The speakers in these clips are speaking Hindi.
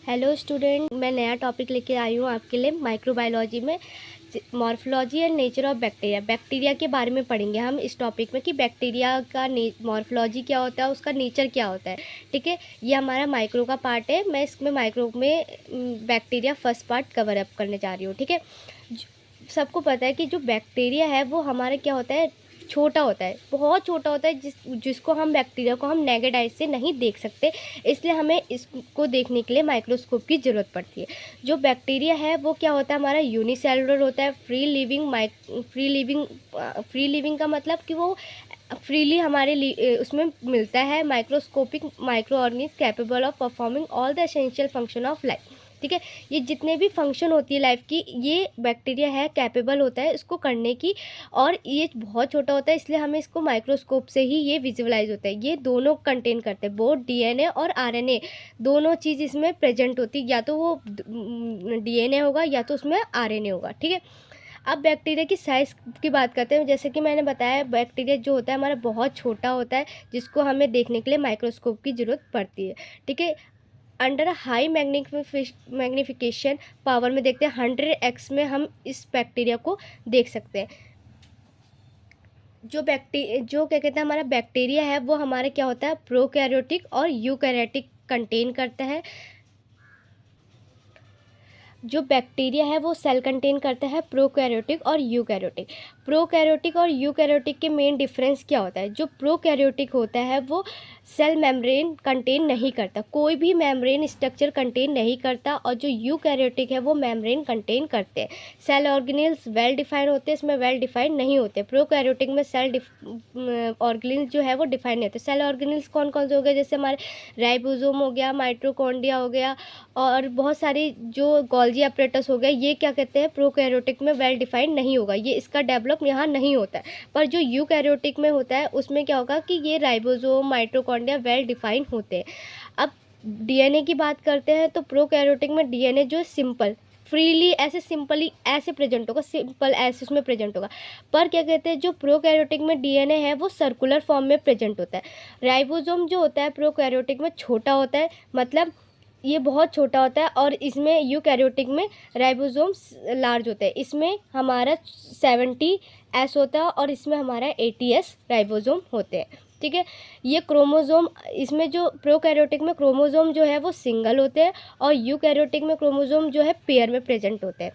हेलो स्टूडेंट, मैं नया टॉपिक लेके आई हूँ आपके लिए माइक्रोबायोलॉजी में morphology and nature of bacteria. Bacteria के बारे में पढ़ेंगे हम इस टॉपिक में कि बैक्टीरिया का मॉर्फोलॉजी क्या होता है, उसका नेचर क्या होता है। ठीक है, ये हमारा माइक्रो का पार्ट है। मैं इसमें माइक्रो में bacteria first part cover up करने जा रही हूँ। ठीक है, सबको पता है कि जो बैक्टीरिया है वो हमारे क्या होता है, छोटा होता है, बहुत छोटा होता है, जिसको हम बैक्टीरिया को हम नेकेड आई से नहीं देख सकते। इसलिए हमें इसको देखने के लिए माइक्रोस्कोप की ज़रूरत पड़ती है। जो बैक्टीरिया है वो क्या होता है, हमारा यूनिसेलुलर होता है, फ्री लिविंग का मतलब कि वो फ्रीली हमारे उसमें मिलता है। Microscopic micro organism capable of performing all the essential function of life. ठीक है, ये जितने भी फंक्शन होती है लाइफ की, ये बैक्टीरिया है कैपेबल होता है इसको करने की। और ये बहुत छोटा होता है, इसलिए हमें इसको माइक्रोस्कोप से ही ये विजुअलाइज होता है। ये दोनों कंटेन करते हैं, बोथ डीएनए और आरएनए, दोनों चीज़ इसमें प्रेजेंट होती है। या तो वो डीएनए होगा या तो उसमें आरएनए होगा। ठीक है, अब बैक्टीरिया की साइज़ की बात करते हैं। जैसे कि मैंने बताया, बैक्टीरिया जो होता है हमारा बहुत छोटा होता है, जिसको हमें देखने के लिए माइक्रोस्कोप की ज़रूरत पड़ती है। ठीक है, under a high magnification power में देखते हैं, 100x में हम इस बैक्टीरिया को देख सकते हैं। जो क्या कहते हैं, हमारा बैक्टीरिया है वो हमारे क्या होता है, प्रोकैरियोटिक और यूकैरियोटिक कंटेन करता है। जो बैक्टीरिया है वो सेल कंटेन करता है, प्रोकैरियोटिक और यूकैरियोटिक। प्रोकैरियोटिक और यूकैरियोटिक के मेन डिफरेंस क्या होता है। जो प्रोकैरियोटिक होता है वो सेल मेम्ब्रेन कंटेन नहीं करता, कोई भी मेम्ब्रेन स्ट्रक्चर कंटेन नहीं करता। और जो यूकैरियोटिक है वो मेम्ब्रेन कंटेन करते हैं। सेल ऑर्गेनेल्स वेल डिफाइन होते हैं, इसमें वेल डिफाइन नहीं होते। प्रोकैरियोटिक में सेल ऑर्गेनेल्स जो है वो डिफाइन नहीं होते। सेल ऑर्गेनेल्स कौन कौन से हो गए, जैसे हमारे राइबोसोम हो गया, माइटोकॉन्ड्रिया हो गया, और बहुत सारी जो गोल्गी अपरेटस हो गया, ये क्या कहते हैं, प्रोकैरियोटिक में वेल डिफाइंड नहीं होगा, ये इसका डेवलप यहाँ नहीं होता है। पर जो यूकैरियोटिक में होता है उसमें क्या होगा कि ये राइबोसोम माइटोकॉन्ड्रिया वेल डिफाइंड होते हैं। अब डीएनए की बात करते हैं तो प्रोकैरियोटिक में डीएनए जो सिंपल फ्रीली ऐसे सिंपली ऐसे प्रेजेंट होगा, सिंपल ऐसे उसमें प्रेजेंट होगा। पर क्या कहते हैं, जो प्रोकैरियोटिक में डीएनए है वो सर्कुलर फॉर्म में प्रेजेंट होता है। राइबोसोम जो होता है प्रोकैरियोटिक में छोटा होता है, मतलब ये बहुत छोटा होता है। और इसमें यूकैरियोटिक में राइबोसोम लार्ज होता है, इसमें हमारा 70S होता है और इसमें हमारा 80S राइबोसोम होते हैं। ठीक है, ये क्रोमोसोम, इसमें जो प्रोकैरियोटिक में क्रोमोसोम जो है वो सिंगल होते हैं और यूकैरियोटिक में क्रोमोसोम जो है पेयर में प्रेजेंट होते हैं।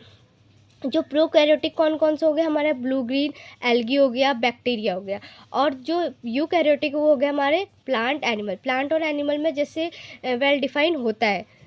जो प्रोकैरियोटिक कौन कौन से हो गए, हमारा ब्लू ग्रीन एल्गी हो गया, बैक्टीरिया हो गया। और जो यूकैरियोटिक वो हो गया हमारे प्लांट एनिमल। प्लांट और एनिमल में जैसे वेल डिफाइन होता है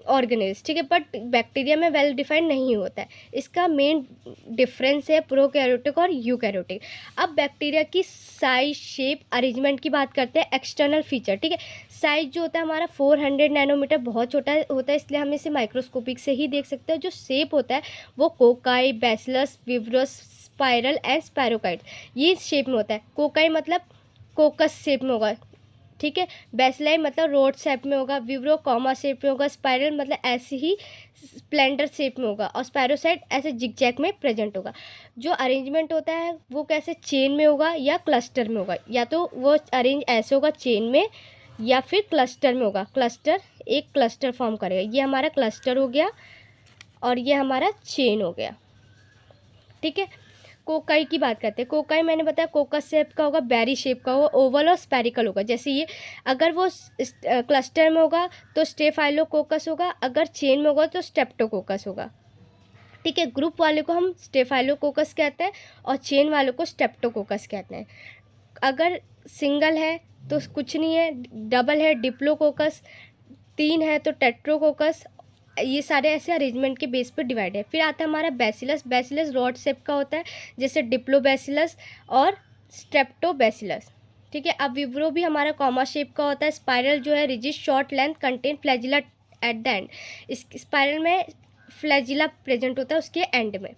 ऑर्गेनिज, ठीक है, बट बैक्टीरिया में वेल डिफाइंड नहीं होता है। इसका मेन डिफरेंस है प्रोकैरियोटिक और यूकैरियोटिक। अब बैक्टीरिया की साइज, शेप, अरेंजमेंट की बात करते हैं, एक्सटर्नल फीचर। ठीक है, साइज जो होता है हमारा 400 नैनोमीटर, बहुत छोटा होता है, इसलिए हम इसे माइक्रोस्कोपिक से ही देख सकते हैं। जो शेप होता है वो कोकाई, बैसिलस, विवरस, स्पाइरल एंड स्पैरोकाइट, ये शेप में होता है। कोकाई मतलब कोकस शेप में होगा, ठीक है, बेसलाई मतलब रोड शेप में होगा, विवरो कॉमा शेप में होगा, स्पाइरल मतलब ऐसे ही स्प्लेंडर शेप में होगा, और स्पैरोसाइट ऐसे जिगजैग में प्रेजेंट होगा। जो अरेंजमेंट होता है वो कैसे, चेन में होगा या क्लस्टर में होगा। या तो वो अरेंज ऐसे होगा चेन में या फिर क्लस्टर में होगा। क्लस्टर, एक क्लस्टर फॉर्म करेगा, ये हमारा क्लस्टर हो गया और ये हमारा चेन हो गया। ठीक है, कोकाई की बात करते हैं। कोकाई मैंने बताया कोकस शेप का होगा, बैरी शेप का होगा, ओवल और स्पेरिकल होगा। जैसे ये अगर वो क्लस्टर में होगा तो स्टेफाइलोकोकस होगा, अगर चेन में होगा तो स्टेप्टोकोकस होगा। ठीक है, ग्रुप वाले को हम स्टेफाइलोकोकस कहते हैं और चेन वालों को स्टेप्टोकोकस कहते हैं। अगर सिंगल है तो कुछ नहीं है, डबल है डिप्लोकोकस, 3 है तो टेट्रोकोकस। ये सारे ऐसे अरेंजमेंट के बेस पर डिवाइड है। फिर आता है हमारा बैसिलस। बैसिलस रॉड शेप का होता है, जैसे डिप्लोबैसिलस और स्ट्रेप्टोबैसिलस। ठीक है, अब विब्रो भी हमारा कॉमा शेप का होता है। स्पाइरल जो है rigid short length contain flagella at the end. इस स्पाइरल में फ्लैजिला प्रेजेंट होता है उसके एंड में।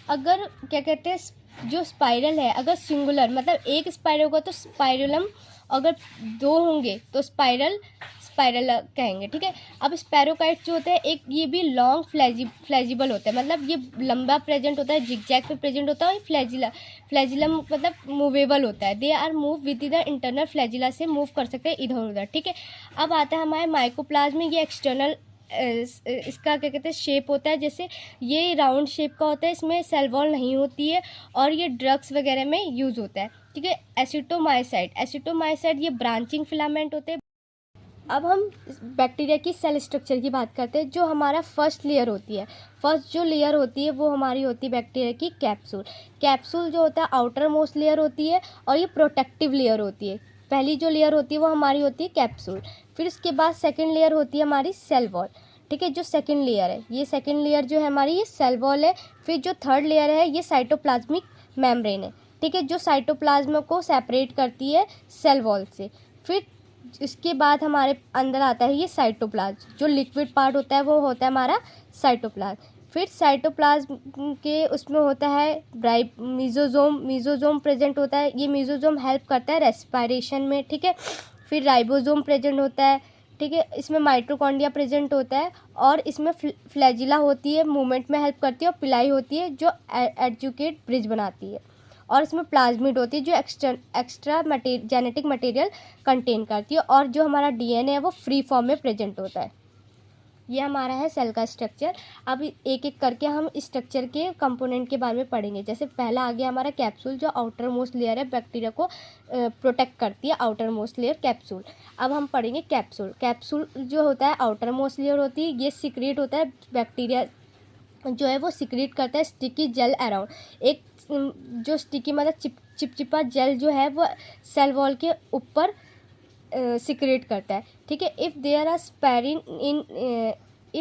अगर क्या कहते हैं, जो स्पाइरल है अगर सिंगुलर मतलब एक स्पाइरल होगा तो स्पाइरुलम अगर 2 होंगे तो स्पाइरल कहेंगे, ठीक है। अब स्पैरोकाइट जो होता है एक, ये भी लॉन्ग फ्लैजिबल होता है, मतलब ये लंबा प्रेजेंट होता है, जिगजैग पे प्रेजेंट होता है। और फ्लैजिलम मतलब मूवेबल होता है, they are move with the internal flagella से मूव कर सकते हैं इधर उधर, ठीक है। अब आता है हमारे माइकोप्लाज्म, ये एक्सटर्नल इसका क्या कहते हैं शेप होता है, जैसे ये राउंड शेप का होता है, इसमें सेल वॉल नहीं होती है और ये ड्रग्स वगैरह में यूज़ होता है, ठीक है। एसिटोमाइसाइट ये ब्रांचिंग फिलामेंट होते हैं। अब हम बैक्टीरिया की सेल स्ट्रक्चर की बात करते हैं। जो हमारा फर्स्ट लेयर होती है, फर्स्ट जो लेयर होती है वो हमारी होती है बैक्टीरिया की कैप्सूल जो होता है आउटर मोस्ट लेयर होती है और ये प्रोटेक्टिव लेयर होती है। पहली जो लेयर होती है वो हमारी होती है कैप्सूल। फिर उसके बाद सेकेंड लेयर होती है हमारी सेल वॉल, ठीक है। जो सेकेंड लेयर है, ये सेकेंड लेयर जो है हमारी, ये सेल वॉल है। फिर जो थर्ड लेयर है ये साइटोप्लाज्मिक मेम्ब्रेन है, ठीक है, जो साइटोप्लाज्म को सेपरेट करती है सेल वॉल से। फिर इसके बाद हमारे अंदर आता है ये साइटोप्लाज्म, जो लिक्विड पार्ट होता है वो होता है हमारा साइटोप्लाज्म। फिर साइटोप्लाज्म के उसमें होता है मीजोजोम प्रेजेंट होता है। ये मीजोजोम हेल्प करता है रेस्पिरेशन में, ठीक है। फिर राइबोसोम प्रेजेंट होता है, ठीक है। इसमें माइटोकॉन्ड्रिया प्रेजेंट होता है और इसमें फ्लैजिला होती है, मूवमेंट में हेल्प करती है, और पिलाई होती है जो एडजुकेट ब्रिज बनाती है, और इसमें प्लाज्मिड होती है जो एक्स्ट्रा जेनेटिक मटेरियल कंटेन करती है, और जो हमारा डीएनए है वो फ्री फॉर्म में प्रेजेंट होता है। ये हमारा है सेल का स्ट्रक्चर। अब एक एक करके हम इस स्ट्रक्चर के कंपोनेंट के बारे में पढ़ेंगे। जैसे पहला आ गया हमारा कैप्सूल, जो आउटर मोस्ट लेयर है, बैक्टीरिया को प्रोटेक्ट करती है, आउटर मोस्ट लेयर कैप्सूल। अब हम पढ़ेंगे कैप्सूल जो होता है आउटर मोस्ट लेयर होती है, ये सीक्रेट होता है, बैक्टीरिया जो है वो सीक्रेट करता है स्टिकी जेल अराउंड, एक जो स्टिकी मतलब चिपचिपा जेल जो है वो सेल वॉल के ऊपर सीक्रेट करता है, ठीक है। इफ़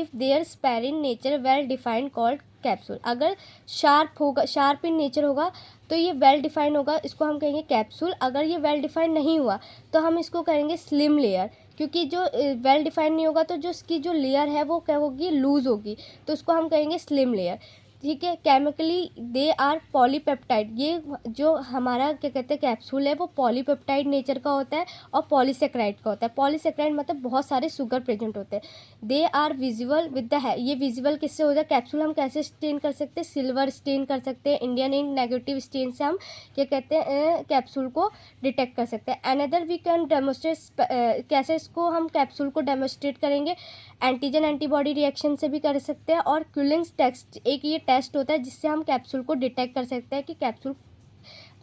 देयर स्पेरिन nature well defined called capsule, अगर शार्प इन नेचर होगा तो ये वेल डिफाइंड होगा, इसको हम कहेंगे कैप्सूल। अगर ये वेल डिफाइंड नहीं हुआ तो हम इसको कहेंगे स्लिम लेयर, क्योंकि जो वेल डिफाइंड नहीं होगा तो जो इसकी जो लेयर है वो क्या होगी, लूज होगी, तो उसको हम कहेंगे स्लिम लेयर, ठीक है। केमिकली दे आर पॉलीपेप्टाइड, ये जो हमारा क्या कहते हैं कैप्सूल है वो पॉलीपेप्टाइड नेचर का होता है और पॉलीसेक्राइड का होता है। पॉलीसेक्राइड मतलब बहुत सारे शुगर प्रेजेंट होते हैं। They are visible with the, ये विजिबल किससे हो जाए, कैप्सूल हम कैसे स्टेन कर सकते हैं, सिल्वर स्टेन कर सकते हैं, इंडियन इंक नेगेटिव स्टेन से हम क्या कहते हैं कैप्सूल को डिटेक्ट कर सकते हैं। अनदर वी कैन डेमोस्ट्रेट, कैसे इसको हम कैप्सूल को डेमोस्ट्रेट करेंगे, एंटीजन एंटीबॉडी रिएक्शन से भी कर सकते हैं, और क्यूलिंग्स टेस्ट, एक ये टेस्ट होता है जिससे हम कैप्सूल को डिटेक्ट कर सकते हैं कि कैप्सूल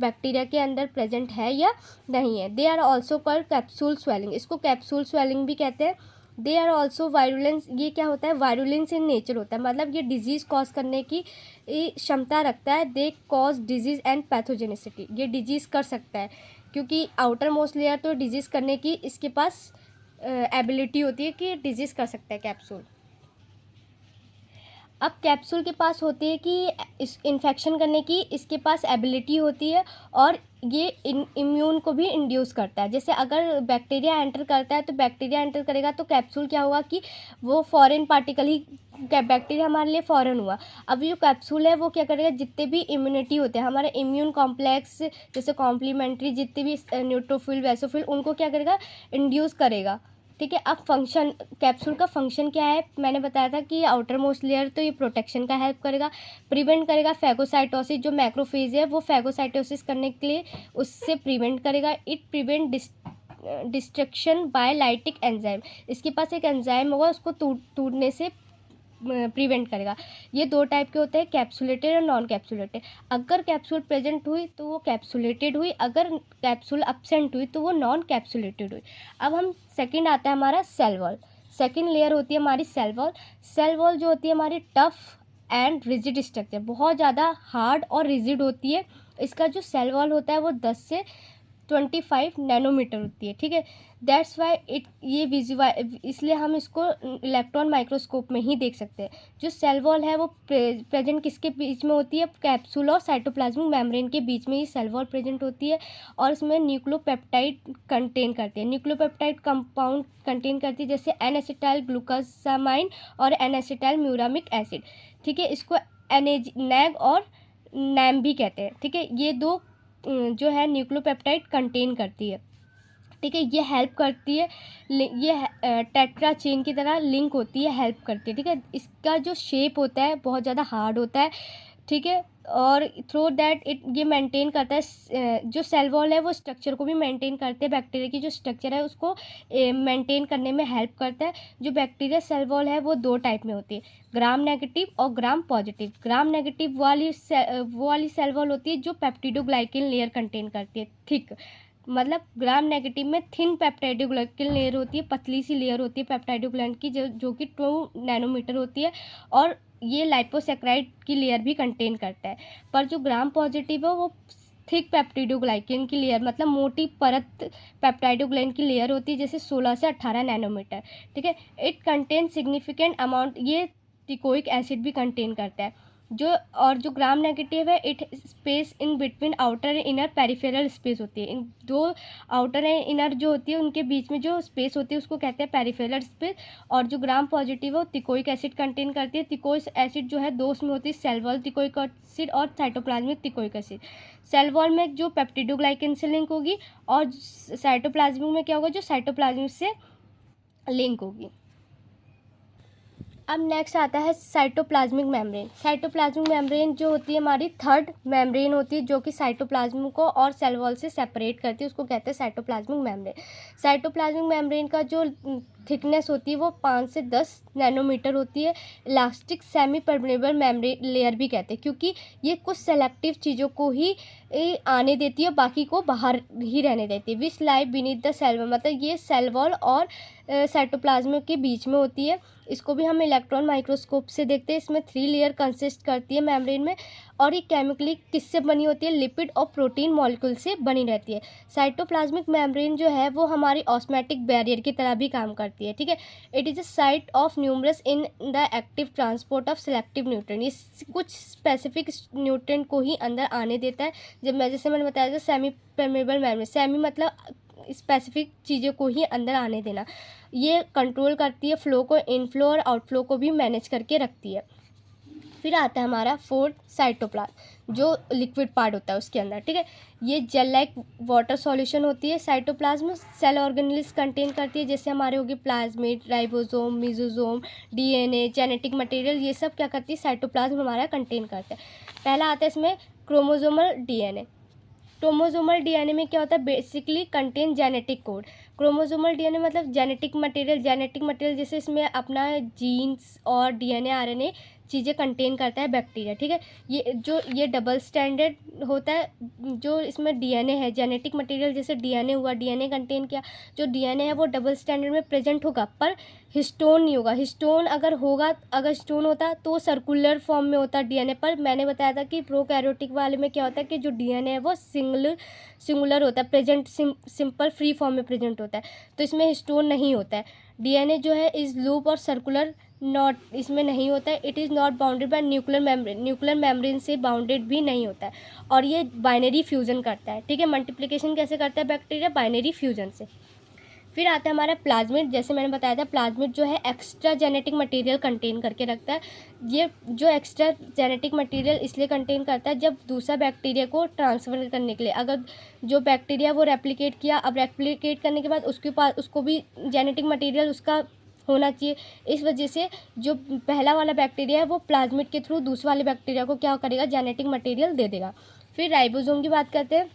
बैक्टीरिया के अंदर प्रेजेंट है या नहीं है। They are also called capsule swelling, इसको कैप्सूल स्वेलिंग भी कहते हैं। दे आर ऑल्सो वायरुलेंस, ये क्या होता है, वायरुलेंस इन नेचर होता है, मतलब ये डिजीज़ कॉज करने की क्षमता रखता है। They cause disease and pathogenicity, ये डिजीज़ कर सकता है, क्योंकि आउटर मोस्ट लेयर तो डिजीज़ करने की इसके पास एबिलिटी होती है कि डिजीज़ कर सकता है कैप्सूल। अब कैप्सूल के पास होती है कि इस इन्फेक्शन करने की इसके पास एबिलिटी होती है, और ये इम्यून को भी इंड्यूस करता है। जैसे अगर बैक्टीरिया एंटर करता है तो बैक्टीरिया एंटर करेगा तो कैप्सूल क्या होगा कि वो फॉरेन पार्टिकल ही, बैक्टीरिया हमारे लिए फॉरेन हुआ। अब जो कैप्सूल है वो क्या करेगा, जितने भी इम्यूनिटी होते हैं हमारे इम्यून कॉम्प्लेक्स, जैसे कॉम्प्लीमेंट्री जितने भी न्यूट्रोफिल बेसोफिल, उनको क्या करेगा, इंड्यूस करेगा, ठीक है। अब फंक्शन, कैप्सूल का फंक्शन क्या है, मैंने बताया था कि आउटर मोस्ट लेयर तो ये प्रोटेक्शन का हेल्प करेगा, प्रिवेंट करेगा फैगोसाइटोसिस, जो मैक्रोफेज है वो फैगोसाइटोसिस करने के लिए उससे प्रिवेंट करेगा। It prevent destruction by lytic enzyme, इसके पास एक एंजाइम होगा उसको टूटने से प्रिवेंट करेगा। ये दो टाइप के होते हैं, कैप्सुलेटेड और नॉन कैप्सुलेटेड। अगर कैप्सूल प्रेजेंट हुई तो वो कैप्सुलेटेड हुई, अगर कैप्सूल अब्सेंट हुई तो वो नॉन कैप्सुलेटेड हुई। अब हम सेकंड आता है हमारा सेल वॉल, सेकंड लेयर होती है हमारी सेल वॉल। सेल वॉल जो होती है हमारी टफ एंड रिजिड स्ट्रक्चर, बहुत ज़्यादा हार्ड और रिजिड होती है। इसका जो सेल वॉल होता है वो 10 से 25 नैनोमीटर होती है, ठीक है। दैट्स वाई इट, ये विजुअल, इसलिए हम इसको इलेक्ट्रॉन माइक्रोस्कोप में ही देख सकते हैं। जो सेल वॉल है वो प्रेजेंट किसके बीच में होती है, कैप्सूल और साइटोप्लाज्मिक मेम्ब्रेन के बीच में ये सेल वॉल प्रेजेंट होती है, और इसमें न्यूक्लियोपेप्टाइड कंटेन करती है, न्यूक्लियोपेप्टाइड कंपाउंड कंटेन करती है, जैसे एन एसिटाइल ग्लूकोसामाइन और एन एसिटाइल म्यूरामिक एसिड, ठीक है। इसको नैग और नैम भी कहते हैं, ठीक है। ये दो जो है न्यूक्लियोपेप्टाइड कंटेन करती है। ठीक है। ये हेल्प करती है, ये टेट्रा चेन की तरह लिंक होती है, हेल्प करती है। ठीक है। इसका जो शेप होता है बहुत ज़्यादा हार्ड होता है। ठीक है। और थ्रू दैट ये मेंटेन करता है, जो सेल वॉल है वो स्ट्रक्चर को भी मेंटेन करते हैं, बैक्टीरिया की जो स्ट्रक्चर है उसको मेंटेन करने में हेल्प करता है। जो बैक्टीरिया सेल वॉल है वो 2 टाइप में होती है, ग्राम नेगेटिव और ग्राम पॉजिटिव। ग्राम नेगेटिव वो वाली सेल वॉल होती है जो पेप्टिडोग्लाइकेन लेयर कंटेन करती है, थिक। मतलब ग्राम नेगेटिव में थिन पेप्टाइडोग्लाइकेन लेयर होती है, पतली सी लेयर होती है पेप्टाइडोग्लाइकेन की, जो कि 2 नैनोमीटर होती है, और ये लाइपोसैकेराइड की लेयर भी कंटेन करता है। पर जो ग्राम पॉजिटिव है वो थिक पेप्टिडोग्लाइकेन की लेयर, मतलब मोटी परत पेप्टाइडोग्लाइकेन की लेयर होती है, जैसे 16 से 18 नैनोमीटर। ठीक है। इट कंटेन सिग्निफिकेंट अमाउंट, ये टिकोइक एसिड भी कंटेन करता है। जो ग्राम नेगेटिव है, it space in between outer and inner peripheral space होती है। इन 2 आउटर एंड इनर जो होती है उनके बीच में जो स्पेस होती है उसको कहते हैं पेरिफेरल स्पेस। और जो ग्राम पॉजिटिव है वो तिकोइक एसिड कंटेन करती है। तिकोइक एसिड जो है 2 उसमें होती है, सेल वॉल तिकोइक एसिड और साइटोप्लाज्मिक तिकोइक एसिड। सेल वॉल में जो पेप्टिडोग्लाइकेन से लिंक होगी, और साइटोप्लाज्मिक में क्या होगा, जो साइटोप्लाज्मिक से लिंक होगी। अब नेक्स्ट आता है साइटोप्लाज्मिक मेम्ब्रेन। साइटोप्लाज्मिक मेम्ब्रेन जो होती है हमारी 3rd मेम्ब्रेन होती है, जो कि साइटोप्लाज्म को और सेल वॉल से सेपरेट करती है, उसको कहते हैं साइटोप्लाज्मिक मेम्ब्रेन। साइटोप्लाज्मिक मेम्ब्रेन का जो थिकनेस होती है वो 5 से 10 नैनोमीटर होती है। Elastic semi permeable membrane layer भी कहते हैं, क्योंकि ये कुछ सेलेक्टिव चीज़ों को ही आने देती है, बाकी को बाहर ही रहने देती है। विच लाई बीनीथ द सेल वॉल, मतलब ये सेल वॉल और साइटोप्लाज्म के बीच में होती है। इसको भी हम इलेक्ट्रॉन माइक्रोस्कोप से देखते हैं। इसमें 3 लेयर कंसिस्ट करती है मेम्ब्रेन में, और ये केमिकली किससे बनी होती है, लिपिड और प्रोटीन मॉलिक्यूल से बनी रहती है। साइटोप्लाज्मिक मेम्ब्रेन जो है वो हमारी ऑस्मैटिक बैरियर की तरह भी काम करती है। ठीक है। It is a site of numerous in the active transport of selective nutrient. ये कुछ स्पेसिफिक न्यूट्रिएंट को ही अंदर आने देता है। जैसे मैंने बताया था सेमी परमेबल मेम्ब्रेन, सेमी मतलब स्पेसिफिक चीज़ों को ही अंदर आने देना। ये कंट्रोल करती है फ्लो को, इनफ्लो और आउटफ्लो को भी मैनेज करके रखती है। फिर आता है हमारा 4th साइटोप्लाज्म, जो लिक्विड पार्ट होता है उसके अंदर। ठीक है। ये जेल लाइक वाटर सॉल्यूशन होती है। साइटोप्लाज्म सेल ऑर्गेनेल्स कंटेन करती है, जैसे हमारे होगी plasmid, ribosome, mesosome, DNA, genetic material, ये सब क्या करती है, साइटोप्लाज्म हमारा कंटेन करता है। पहला आता है इसमें क्रोमोसोमल डीएनए। क्रोमोसोमल डीएनए में क्या होता है, basically contain genetic code. Chromosomal DNA मतलब जेनेटिक मटेरियल जैसे इसमें अपना जीन्स और डीएनए आरएनए चीज़ें कंटेन करता है बैक्टीरिया। ठीक है। ये डबल स्टैंडर्ड होता है। जो इसमें डीएनए है, जेनेटिक मटेरियल जैसे डीएनए हुआ, डीएनए कंटेन किया, जो डीएनए है वो डबल स्टैंडर्ड में प्रेजेंट होगा, पर हिस्टोन नहीं होगा। हिस्टोन अगर हिस्टोन होता तो सर्कुलर फॉर्म में होता डीएनए। पर मैंने बताया था कि प्रोकैरियोटिक वाले में क्या होता है कि जो डीएनए है वो सिंगुलर होता है, प्रेजेंट सिंपल फ्री फॉर्म में प्रेजेंट होता है, तो इसमें हिस्टोन नहीं होता है। डीएनए जो है इस लूप और सर्कुलर नॉट इसमें नहीं होता है। It is not bounded by nuclear membrane से बाउंडेड भी नहीं होता है, और ये बाइनरी फ्यूजन करता है। ठीक है। मल्टीप्लिकेशन कैसे करता है बैक्टीरिया, बाइनरी फ्यूजन से। फिर आता है हमारा प्लाज्मिड। जैसे मैंने बताया था, प्लाज्मिड जो है एक्स्ट्रा जेनेटिक मटेरियल कंटेन करके रखता है। ये जो एक्स्ट्रा जेनेटिक मटेरियल इसलिए कंटेन करता है, जब दूसरा बैक्टीरिया को ट्रांसफ़र करने के लिए, अगर जो बैक्टीरिया वो रेप्लिकेट किया, अब रेप्लिकेट करने के बाद उसके पास उसको भी जेनेटिक मटेरियल उसका होना चाहिए। इस वजह से जो पहला वाला बैक्टीरिया है वो प्लाज्मिड के थ्रू दूसरे वाले बैक्टीरिया को क्या करेगा, जेनेटिक मटेरियल दे देगा। फिर राइबोसोम की बात करते हैं।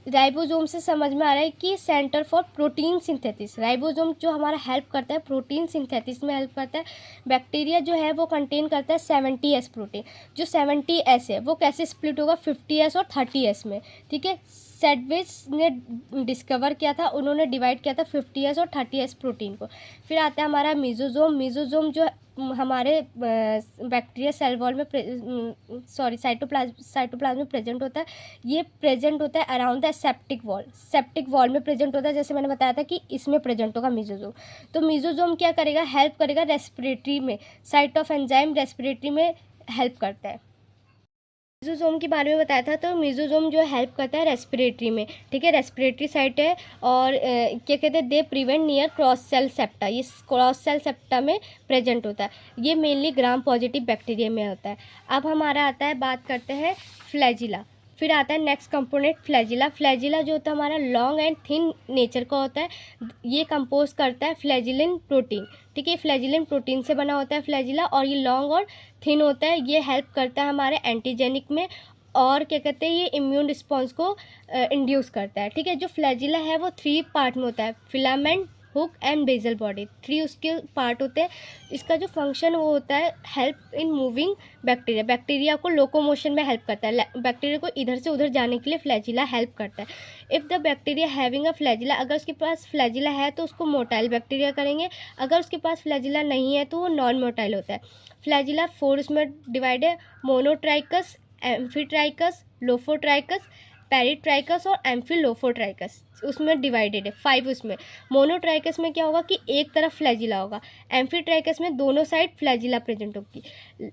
राइबोसोम से समझ में आ रहा है कि centre for protein synthesis. Ribosome जो हमारा हेल्प करता है प्रोटीन सिंथेसिस में हेल्प करता है। बैक्टीरिया जो है वो कंटेन करता है 70S प्रोटीन। जो 70S है वो कैसे स्प्लिट होगा, 50S और 30S में। ठीक है। सैडविच ने डिस्कवर किया था, उन्होंने डिवाइड किया था 50S और 30S प्रोटीन को। फिर आता है हमारा मेसोसोम जो हमारे बैक्टीरिया सेल वॉल में साइटोप्लाज्म में प्रेजेंट होता है। ये प्रेजेंट होता है अराउंड द सेप्टिक वॉल में प्रेजेंट होता है। जैसे मैंने बताया था कि इसमें प्रेजेंट होगा मेसोसोम। तो मेसोसोम क्या करेगा, हेल्प करेगा रेस्पिरेटरी में, साइट ऑफ एंजाइम रेस्पिरेटरी में हेल्प करता है। मेसोसोम के बारे में बताया था, तो मेसोसोम जो हेल्प करता है रेस्पिरेटरी में। ठीक है। रेस्पिरेटरी साइट है, और क्या कहते हैं, they prevent near cross sell septa. ये क्रॉस सेल सेप्टा में प्रेजेंट होता है। ये मेनली ग्राम पॉजिटिव बैक्टीरिया में होता है। अब हमारा आता है, बात करते हैं फ्लैजिला। फिर आता है नेक्स्ट कंपोनेंट फ्लैजिला। फ्लैजिला जो होता है हमारा लॉन्ग एंड थिन नेचर का होता है, ये कंपोज करता है फ्लैजिलिन प्रोटीन। ठीक है, फ्लैजिलिन प्रोटीन से बना होता है फ्लैजिला, और ये लॉन्ग और थिन होता है। ये हेल्प करता है हमारे एंटीजेनिक में, और क्या कहते हैं, ये इम्यून रिस्पॉन्स को इंड्यूस करता है। ठीक है, जो फ्लैजिला है वो 3 पार्ट में होता है, filament, hook and bezel body, 3 उसके पार्ट होते हैं। इसका जो फंक्शन वो होता है help in moving bacteria, bacteria को लोकोमोशन में हेल्प करता है, बैक्टीरिया को इधर से उधर जाने के लिए फ्लैजिला हेल्प करता है। If the bacteria having a flagella, अगर उसके पास फ्लैजिला है तो उसको मोटाइल बैक्टीरिया करेंगे, अगर उसके पास फ्लैजिला नहीं है तो वो नॉन मोटाइल होता है। फ्लैजिला 4 उसमें डिवाइड है, मोनोट्राइकस, एम्फीट्राइकस, लोफोट्राइकस, पेरिट्राइकस और एम्फिलोफोट्राइकस उसमें डिवाइडेड है 5 उसमें। मोनोट्राइकस में क्या होगा कि एक तरफ फ्लैजिला होगा, एम्फीट्राइकस में दोनों साइड फ्लैजिला प्रेजेंट होगी,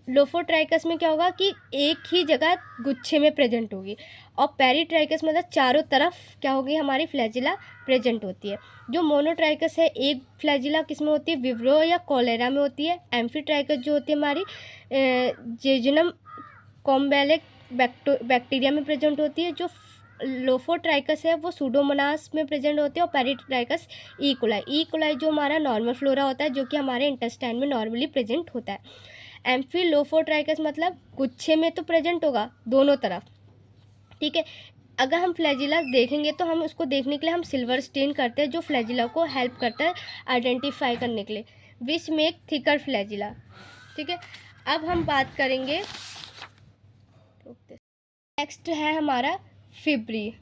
लोफोट्राइकस में क्या होगा कि एक ही जगह गुच्छे में प्रेजेंट होगी, और पेरिट्राइकस मतलब चारों तरफ क्या होगी हमारी फ्लैजिला प्रेजेंट होती है। जो मोनोट्राइकस है एक फ्लैजिला किस में होती है, विब्रो या कोलेरा में होती है। एम्फीट्राइकस जो होती है हमारी जेजुनम कॉम्बैलेक बैक्टीरिया में प्रेजेंट होती है। जो लोफोट्राइकस है वो सूडोमोनास में प्रेजेंट होती है, और पेरिट्राइकस ई कोलाई जो हमारा नॉर्मल फ्लोरा होता है, जो कि हमारे इंटेस्टाइन में नॉर्मली प्रेजेंट होता है। एम्फिलोफोट्राइकस मतलब गुच्छे में तो प्रेजेंट होगा दोनों तरफ। ठीक है, अगर हम फ्लैजिला देखेंगे तो हम उसको देखने के लिए हम सिल्वर स्टेन करते हैं, जो फ्लैजिला को हेल्प करता है आइडेंटिफाई करने के लिए, विच मेक थिकर फ्लैजिला। ठीक है, अब हम बात करेंगे, नेक्स्ट है हमारा फिब्री।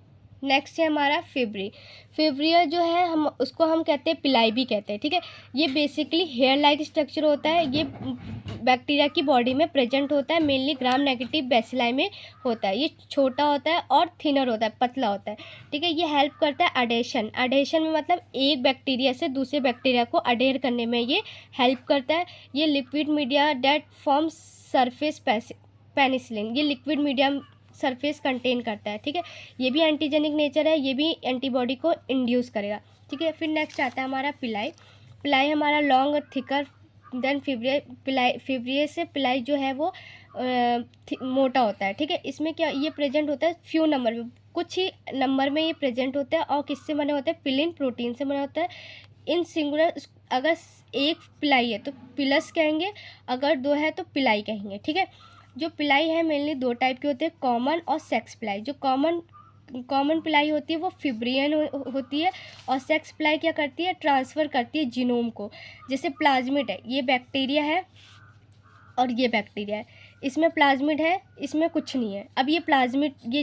फिब्रिया जो है हम उसको हम कहते हैं पिलाई भी कहते हैं। ठीक है, ये बेसिकली हेयर लाइक स्ट्रक्चर होता है, ये बैक्टीरिया की बॉडी में प्रेजेंट होता है, मेनली ग्राम नेगेटिव बेसिलाई में होता है। ये छोटा होता है और थिनर होता है, पतला होता है। ठीक है, ये हेल्प करता है अडेशन में, मतलब एक बैक्टीरिया से दूसरे बैक्टीरिया को अडेयर करने में ये हेल्प करता है। ये liquid media that forms surface penicillin, ये लिक्विड मीडियम सरफेस कंटेन करता है। ठीक है, ये भी एंटीजेनिक नेचर है, ये भी एंटीबॉडी को इंड्यूस करेगा। ठीक है, फिर नेक्स्ट आता है हमारा पिलाई हमारा लॉन्ग और थिकर देन फिब्रिया से पिलाई जो है वो मोटा होता है। ठीक है, इसमें क्या ये प्रेजेंट होता है फ्यू नंबर में, कुछ ही नंबर में ये प्रेजेंट होता है, और किससे बने होते हैं, पिलिन प्रोटीन से बने होता है। इन सिंगुलर अगर एक पिलाई है तो पिलस कहेंगे, अगर 2 है तो पिलाई कहेंगे। ठीक है, जो पिलाई है मेनली 2 टाइप की होती है, कॉमन और सेक्स पिलाई। जो कॉमन पिलाई होती है वो फिब्रियन होती है, और सेक्स पिलाई क्या करती है, ट्रांसफ़र करती है जीनोम को। जैसे प्लाज्मिड है, ये बैक्टीरिया है और ये बैक्टीरिया है, इसमें प्लाज्मिड है, इसमें कुछ नहीं है। अब ये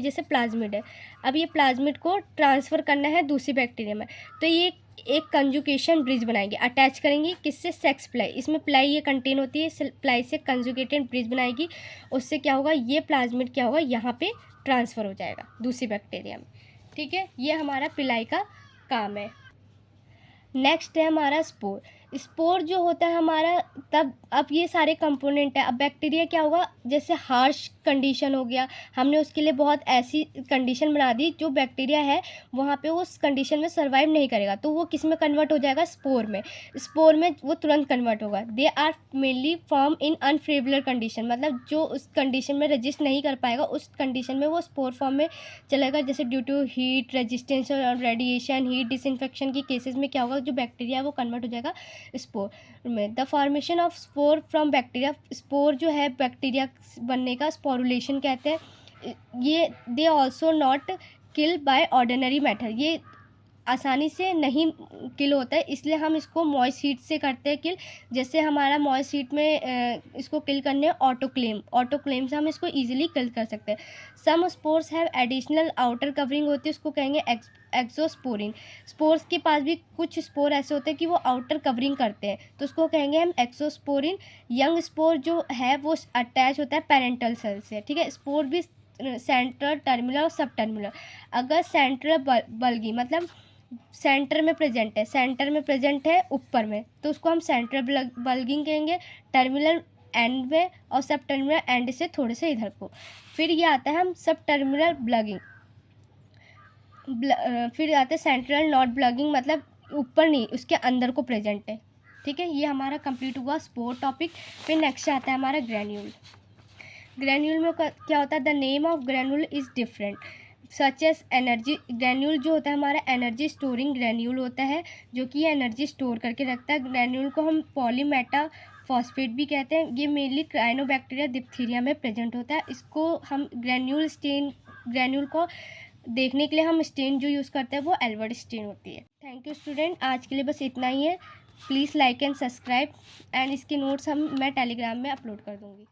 जैसे प्लाज्मिड है, अब ये प्लाज्मिड को ट्रांसफ़र करना है दूसरी बैक्टीरिया में, तो ये एक कंजुगेशन ब्रिज बनाएंगे, अटैच करेंगी किससे, सेक्स प्लाई। इसमें प्लाई ये कंटेन होती है, प्लाई से कंजुगेटेड ब्रिज बनाएगी, उससे क्या होगा, ये प्लाज्मिड क्या होगा यहाँ पे ट्रांसफ़र हो जाएगा दूसरी बैक्टीरिया में। ठीक है, ये हमारा पिलाई का काम है। नेक्स्ट है हमारा स्पोर जो होता है हमारा, तब अब ये सारे कंपोनेंट है। अब बैक्टीरिया क्या होगा, जैसे हार्श कंडीशन हो गया, हमने उसके लिए बहुत ऐसी कंडीशन बना दी, जो बैक्टीरिया है वहाँ पे उस कंडीशन में सर्वाइव नहीं करेगा, तो वो किस में कन्वर्ट हो जाएगा, स्पोर में वो तुरंत कन्वर्ट होगा। They are mainly form in unfavourable condition, मतलब जो उस कंडीशन में रजिस्ट नहीं कर पाएगा उस कंडीशन में वो स्पोर फॉर्म में चलेगा, जैसे ड्यू टू हीट रेजिस्टेंस और रेडिएशन, हीट डिसइंफेक्शन की केसेस में क्या होगा, जो बैक्टीरिया है वो कन्वर्ट हो जाएगा स्पोर में। The formation of spore from bacteria, spore जो है बैक्टीरिया बनने का स्पोरुलेशन कहते हैं। ये they also not kill by ordinary method, ये आसानी से नहीं किल होता है, इसलिए हम इसको मॉइस्ट हीट से करते हैं किल। जैसे हमारा मॉइस्ट हीट में इसको किल करने ऑटोक्लेम से हम इसको ईजिली किल कर सकते हैं। Some spores have additional outer covering होती है, उसको कहेंगे एक्सोस्पोरिन। स्पोर्स के पास भी कुछ स्पोर ऐसे होते हैं कि वो आउटर कवरिंग करते हैं, तो उसको कहेंगे हम एक्सोस्पोरिन। यंग स्पोर जो है वो अटैच होता है पेरेंटल सेल से। ठीक है, स्पोर भी सेंट्रल, टर्मिनल और सब टर्मिनल। अगर सेंट्रल बल्गी मतलब सेंटर में प्रेजेंट है ऊपर में, तो उसको हम सेंट्रल बल्गिंग कहेंगे। टर्मिनल एंड में और सब टर्मिनल एंड से थोड़े से इधर को। फिर ये आता है हम सब टर्मिनल ब्लगिंग, फिर आता है सेंट्रल नॉट ब्लगिंग, मतलब ऊपर नहीं उसके अंदर को प्रेजेंट है। ठीक है, ये हमारा कंप्लीट हुआ स्पोर टॉपिक। फिर नेक्स्ट आता है हमारा ग्रैन्यूल में क्या होता है, the name of granule is different such as energy. Granule जो होता है हमारा एनर्जी स्टोरिंग ग्रैन्यूल होता है, जो कि एनर्जी स्टोर करके रखता है। ग्रैन्यूल को हम पॉलीमेटा फॉस्फेट भी कहते हैं। ये मेनली क्राइनोबैक्टीरिया डिप्थीरिया में प्रेजेंट होता है। इसको हम ग्रैन्यूल को देखने के लिए हम स्टेन जो यूज़ करते हैं वो एल्बर्ट स्टेन होती है। थैंक यू स्टूडेंट, आज के लिए बस इतना ही है। Please like and subscribe and इसके नोट्स मैं टेलीग्राम में अपलोड कर दूँगी।